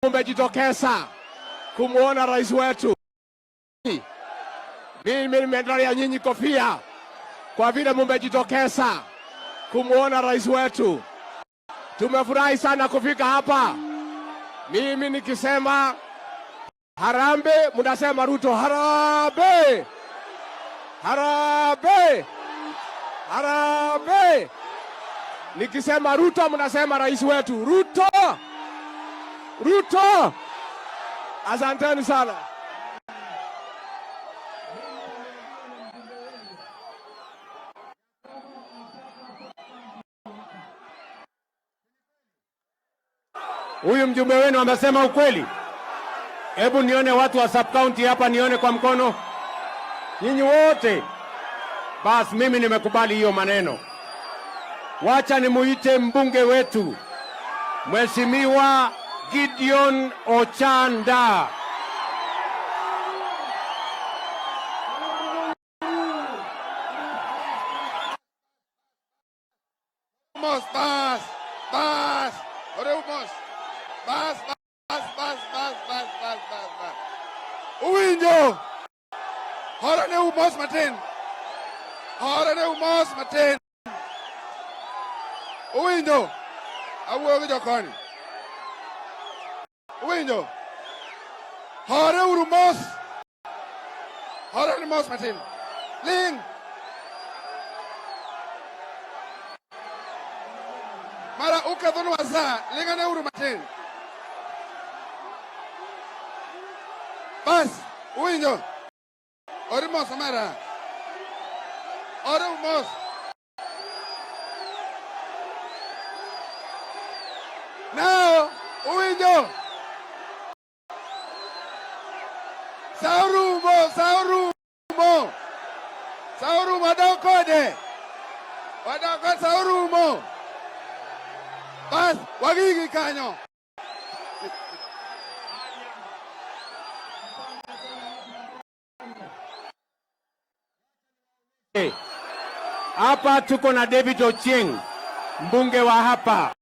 Mmejitokeza kumuona rais wetu. Mimi nimeandalia nyinyi kofia kwa vile mmejitokeza kumuona rais wetu. Tumefurahi sana kufika hapa. Mimi nikisema Harambee, mnasema Ruto. Harambee! Harambee! Harambee! Nikisema Ruto, mnasema rais wetu. Ruto! Ruto! Asanteni sana. Huyu mjumbe wenu amesema ukweli. Hebu nione watu wa sub county hapa, nione kwa mkono. Nyinyi wote. Bas, mimi nimekubali hiyo maneno. Wacha nimuite mbunge wetu, Mheshimiwa Gideon Ochanda. Uwinjo! Horane umos matin! Horane umos matin! Uwinjo! Awuoyo gi jokoni. Uwinjo! Hore uru mos! Horane mos matin! Ling! Mara ukadhonu wasa, lingane uru matin! Bas, uwinjo. Ore mos mara. Ore mos. Now, uwinjo. Saurumo, saurumo. Saurumo wadokode. Wadokode saurumo. Bas, wagigi kanyo. Hapa tuko na David Ochieng, mbunge wa hapa.